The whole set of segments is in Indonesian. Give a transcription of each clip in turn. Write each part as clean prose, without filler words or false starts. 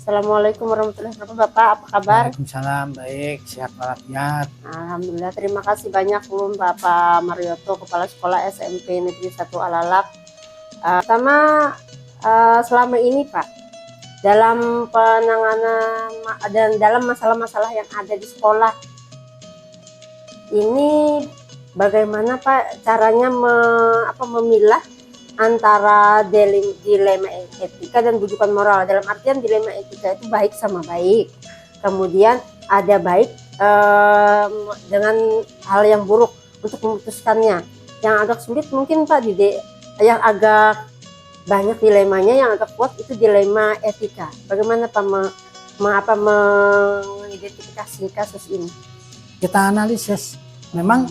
Assalamualaikum warahmatullahi wabarakatuh. Bapak, apa kabar? Waalaikumsalam, baik, sehat walafiat. Alhamdulillah, terima kasih banyak Bapak Marioto, Kepala Sekolah SMP Negeri 1 Alalak. Pertama, selama ini Pak, dalam penanganan dan dalam masalah-masalah yang ada di sekolah, ini bagaimana Pak caranya memilah antara dilema etika dan bujukan moral. Dalam artian dilema etika itu baik sama baik, kemudian ada baik dengan hal yang buruk untuk memutuskannya. Yang agak sulit mungkin Pak, yang agak banyak dilemanya, yang agak kuat itu dilema etika. Bagaimana Pak mengidentifikasi kasus ini? Kita analisis, memang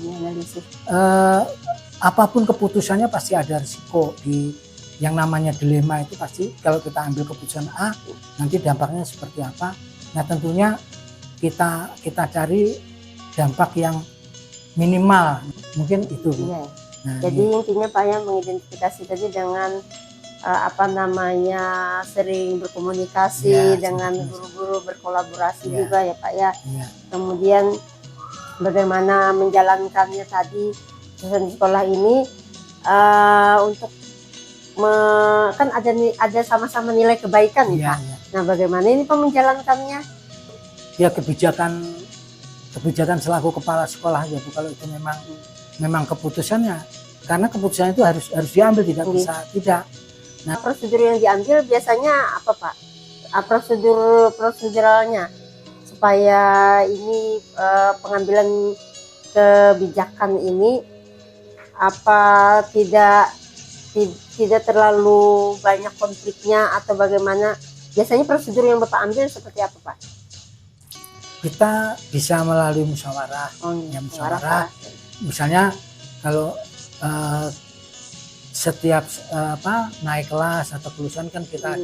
apapun keputusannya pasti ada risiko. Di yang namanya dilema itu pasti kalau kita ambil keputusan A, nanti dampaknya seperti apa. Nah tentunya kita cari dampak yang minimal, mungkin itu. Iya. Nah, jadi intinya Pak ya mengidentifikasi tadi dengan sering berkomunikasi ya, dengan guru-guru, berkolaborasi ya, juga ya Pak ya. Ya. Kemudian bagaimana menjalankannya tadi di sekolah ini untuk kan ada sama-sama nilai kebaikan ya, Pak. Ya. Nah, bagaimana ini Pak menjalankannya? Ya kebijakan selaku kepala sekolah ya Bu, kalau itu memang keputusannya, karena keputusan itu harus diambil, tidak bisa tidak. Nah, prosedur yang diambil biasanya apa Pak? Proseduralnya supaya ini pengambilan kebijakan ini apa tidak terlalu banyak konfliknya atau bagaimana? Biasanya prosedur yang Bapak ambil seperti apa Pak? Kita bisa melalui musyawarah. Musyawarah. Misalnya kalau setiap naik kelas atau kelulusan kan kita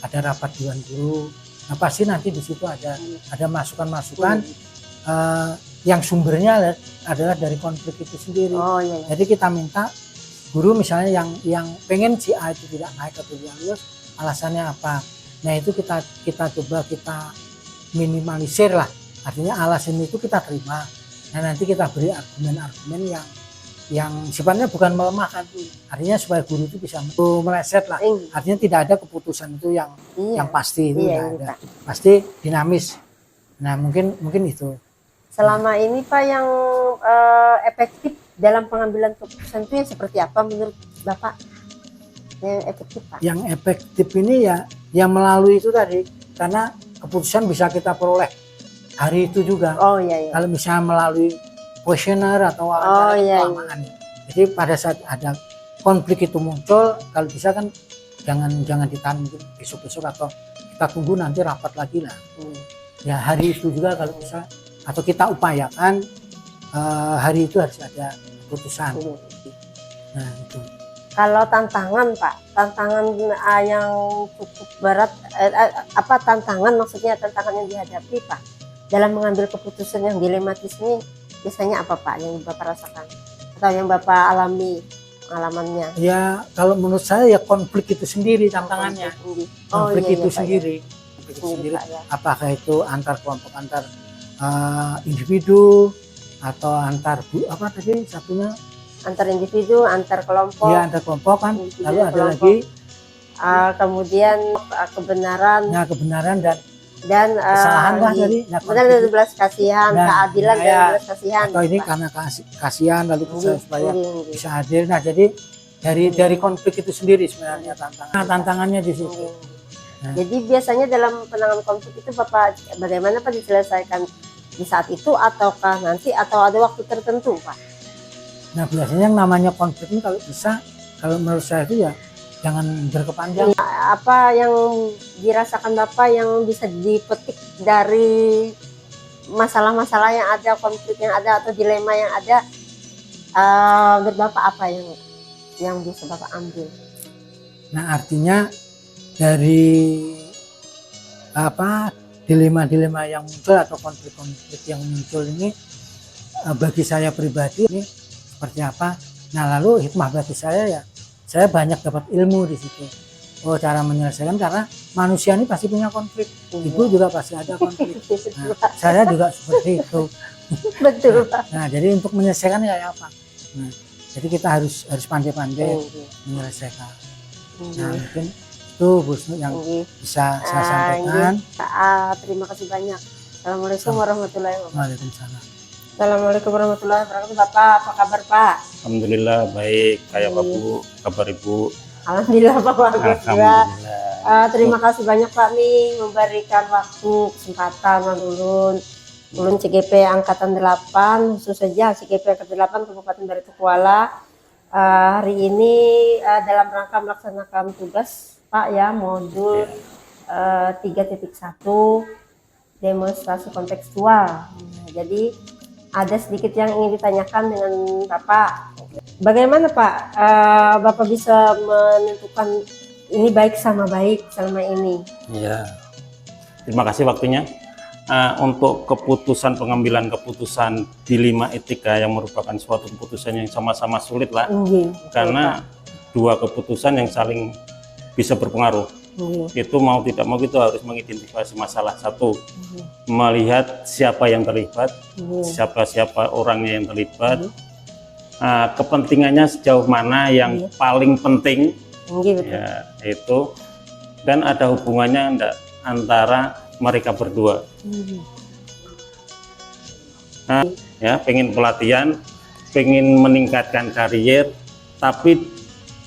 ada rapat dewan guru. Nah pasti nanti di situ ada masukan-masukan yang sumbernya adalah dari konflik itu sendiri. Iya. Jadi kita minta guru misalnya yang pengen si A itu tidak naik atau tidak lulus, alasannya apa. Nah itu kita coba kita minimalisir lah, artinya alasan itu kita terima. Nah nanti kita beri argumen-argumen yang sifatnya bukan melemahkan, artinya supaya guru itu bisa meleset lah. Artinya tidak ada keputusan itu yang pasti, itu ada. Pasti dinamis. Nah mungkin itu. Selama ini Pak yang efektif dalam pengambilan keputusan itu yang seperti apa menurut Bapak? Yang efektif Pak? Yang efektif ini ya melalui itu tadi, karena keputusan bisa kita peroleh hari itu juga. Iya. Kalau misalnya melalui kuesioner atau kelamaan. Jadi pada saat ada konflik itu muncul, kalau bisa kan jangan ditahan mungkin besok-besok, atau kita tunggu nanti rapat lagi lah. Ya hari itu juga kalau bisa, atau kita upayakan hari itu harus ada keputusan. Nah itu. Kalau tantangan Pak, tantangan yang cukup berat, tantangan yang dihadapi Pak dalam mengambil keputusan yang dilematis ini biasanya apa Pak yang Bapak rasakan atau yang Bapak alami pengalamannya? Ya kalau menurut saya ya konflik itu sendiri tantangannya. Konflik itu sendiri. Pak, ya. Apakah itu antar kelompok, antar individu, atau antar antar individu, antar kelompok. Ya antar kelompok kan. Lalu ada lagi kemudian kebenaran. Nah kebenaran dan kesalahan lah tadi. Benar, ada belas kasihan, keadilan dan belas kasihan. Atau ini karena kasihan lalu supaya bisa hadir. Nah jadi dari konflik itu sendiri sebenarnya tantangannya di situ. Nah. Jadi biasanya dalam penanganan konflik itu Bapak bagaimana Pak diselesaikan di saat itu ataukah nanti atau ada waktu tertentu Pak? Nah biasanya yang namanya konflik ini kalau bisa, kalau menurut saya itu ya jangan berkepanjangan. Apa yang dirasakan Bapak yang bisa dipetik dari masalah-masalah yang ada, konflik yang ada atau dilema yang ada, menurut Bapak apa yang bisa Bapak ambil? Nah artinya dari dilema-dilema yang muncul atau konflik-konflik yang muncul ini bagi saya pribadi ini seperti apa. Nah lalu hikmah bagi saya ya saya banyak dapat ilmu di situ. Oh cara menyelesaikan, karena manusia ini pasti punya konflik. Iya. Ibu juga pasti ada konflik. Nah, saya juga seperti itu. Betul Pak. Nah, jadi untuk menyelesaikan kayak apa? Nah, jadi kita harus pandai-pandai Iya. menyelesaikan. Iya. Nah, mungkin itu Bu Snu yang Iya. bisa saya sampaikan. Terima kasih banyak. Assalamualaikum warahmatullahi wabarakatuh. Waalaikumsalam. Assalamualaikum warahmatullahi wabarakatuh. Bapak, apa kabar Pak? Alhamdulillah baik. Kayak apa Bu? Kabar Ibu? Alhamdulillah Pak bagus juga. Alhamdulillah. Terima kasih banyak Pak nih memberikan waktu kesempatan Bang Ulun CGP Angkatan 8, khusus saja CGP Angkatan 8 Kabupaten Barito Kuala. Hari ini dalam rangka melaksanakan tugas Pak ya, modul 3.1 demonstrasi kontekstual. Jadi ada sedikit yang ingin ditanyakan dengan Bapak. Bagaimana Pak Bapak bisa menentukan ini baik sama baik selama ini? Ya. Terima kasih waktunya. Untuk pengambilan keputusan dilema etika yang merupakan suatu keputusan yang sama-sama sulit lah. Karena dua keputusan yang saling bisa berpengaruh. Itu mau tidak mau kita harus mengidentifikasi masalah. Satu, melihat siapa yang terlibat, siapa orangnya yang terlibat, kepentingannya sejauh mana yang paling penting, ya itu, dan ada hubungannya enggak antara mereka berdua. Nah, ya pengen pelatihan, pengen meningkatkan karier, tapi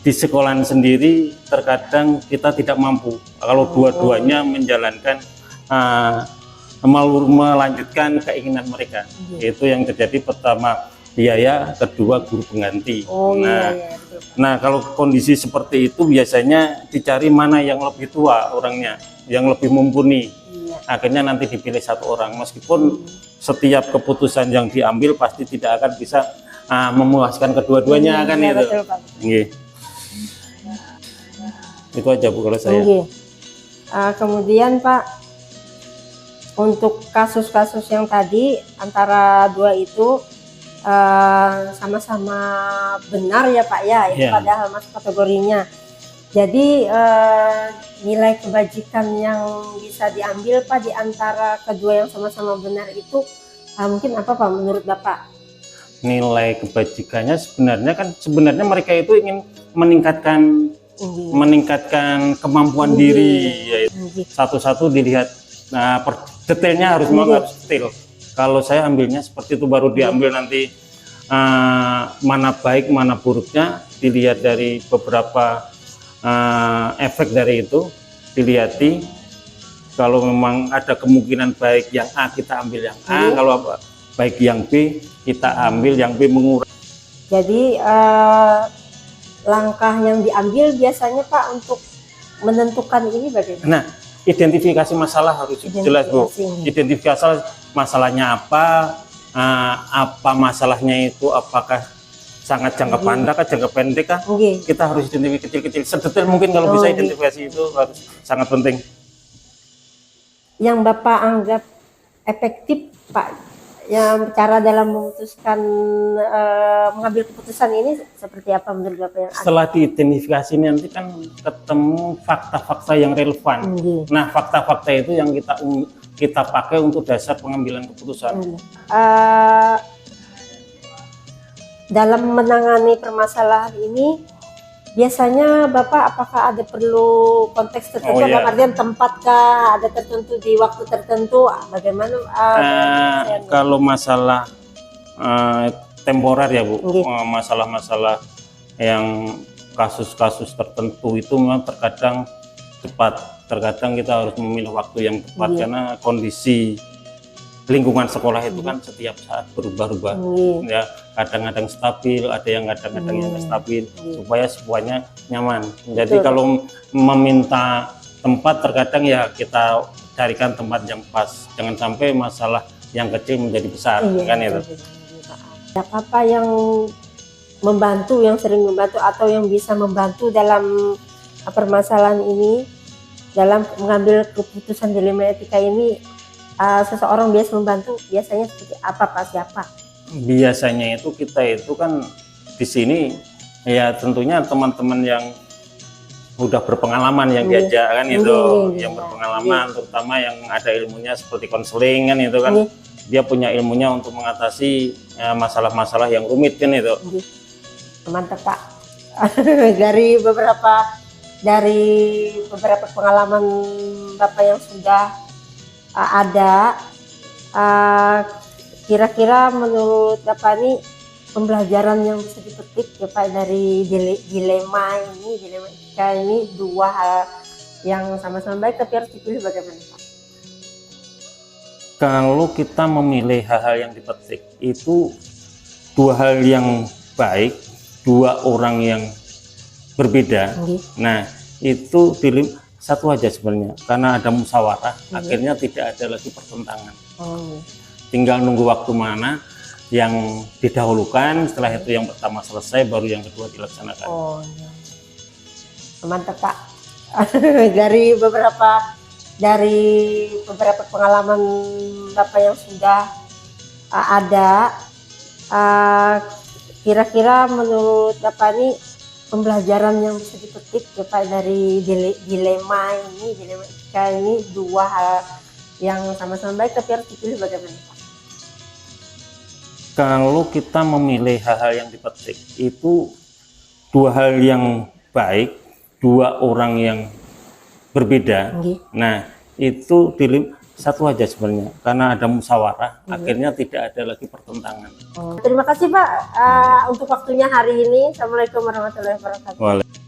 di sekolahan sendiri terkadang kita tidak mampu kalau dua-duanya menjalankan melanjutkan keinginan mereka. Itu yang terjadi, pertama biaya, kedua guru pengganti. Nah kalau kondisi seperti itu biasanya dicari mana yang lebih tua orangnya, yang lebih mumpuni. Akhirnya nanti dipilih satu orang, meskipun setiap keputusan yang diambil pasti tidak akan bisa memuaskan kedua-duanya, kan itu. Itu aja Bu kalau saya. Kemudian Pak, untuk kasus-kasus yang tadi antara dua itu sama-sama benar ya Pak ya, itu padahal masuk kategorinya. Jadi nilai kebajikan yang bisa diambil Pak di antara kedua yang sama-sama benar itu mungkin apa Pak menurut Bapak? Nilai kebajikannya sebenarnya mereka itu ingin meningkatkan kemampuan diri, yaitu satu-satu dilihat. Nah, detailnya harus detail. Kalau saya ambilnya seperti itu, baru diambil nanti mana baik mana buruknya dilihat dari beberapa efek dari itu, dilihati. Kalau memang ada kemungkinan baik yang A, kita ambil yang A. Kalau baik yang B, kita ambil yang B, mengurangi. Jadi langkah yang diambil biasanya Pak untuk menentukan ini bagaimana? Nah, identifikasi masalah harus jelas Bu. Identifikasi masalahnya apa masalahnya itu, apakah sangat jangka panjang kah, jangka pendek kah? Kita harus identifikasi kecil-kecil, sedetail mungkin kalau bisa identifikasi itu harus sangat penting. Yang Bapak anggap efektif Pak, yang cara dalam memutuskan mengambil keputusan ini seperti apa menurut Bapak? Yang setelah diidentifikasi nanti kan ketemu fakta-fakta yang relevan. Nah, fakta-fakta itu yang kita pakai untuk dasar pengambilan keputusan. Dalam menangani permasalahan ini biasanya Bapak apakah ada perlu konteks tertentu, dalam artian tempatkah, ada tertentu di waktu tertentu, bagaimana? Kalau masalah temporer ya Bu, masalah-masalah yang kasus-kasus tertentu itu memang terkadang cepat, terkadang kita harus memilih waktu yang tepat karena kondisi lingkungan sekolah itu kan setiap saat berubah-ubah, ya kadang-kadang stabil, ada yang kadang-kadang yang stabil, supaya semuanya nyaman. Jadi kalau meminta tempat, terkadang ya kita carikan tempat yang pas, jangan sampai masalah yang kecil menjadi besar, kan itu. Apa yang membantu, yang sering membantu atau yang bisa membantu dalam permasalahan ini, dalam mengambil keputusan dilema etika ini? Seseorang biasa membantu biasanya seperti apa Pak, siapa? Biasanya itu kita itu kan di sini ya tentunya teman-teman yang udah berpengalaman yang Nggih. diajak kan itu, Nggih, yang iya. berpengalaman, terutama yang ada ilmunya seperti konseling kan itu kan, Nggih. dia punya ilmunya untuk mengatasi masalah-masalah yang rumit kan itu. Nggih. Mantap Pak. dari beberapa pengalaman Bapak yang sudah ada, kira-kira menurut Bapak ini pembelajaran yang bisa dipetik ya Pak dari dilema etika ini, dua hal yang sama-sama baik tapi harus dipilih, bagaimana Pak? Kalau kita memilih hal-hal yang dipetik itu dua hal yang baik, dua orang yang berbeda. Nggih. Nah itu satu aja sebenarnya, karena ada musyawarah, akhirnya tidak ada lagi pertentangan. Oh, Tinggal nunggu waktu mana yang didahulukan, setelah itu yang pertama selesai, baru yang kedua dilaksanakan. oh, iya. Mantap Pak. dari beberapa pengalaman Bapak yang sudah ada, kira-kira menurut Bapak ini pembelajaran yang bisa dipetik ya Pak dari dilema etika ini, dua hal yang sama-sama baik tapi harus dipilih, bagaimana Pak? Kalau kita memilih hal-hal yang dipetik itu dua hal yang baik, dua orang yang berbeda. Nggih. Nah itu satu aja sebenarnya, karena ada musyawarah, akhirnya tidak ada lagi pertentangan. Terima kasih Pak untuk waktunya hari ini. Assalamualaikum warahmatullahi wabarakatuh. Waalaikumsalam.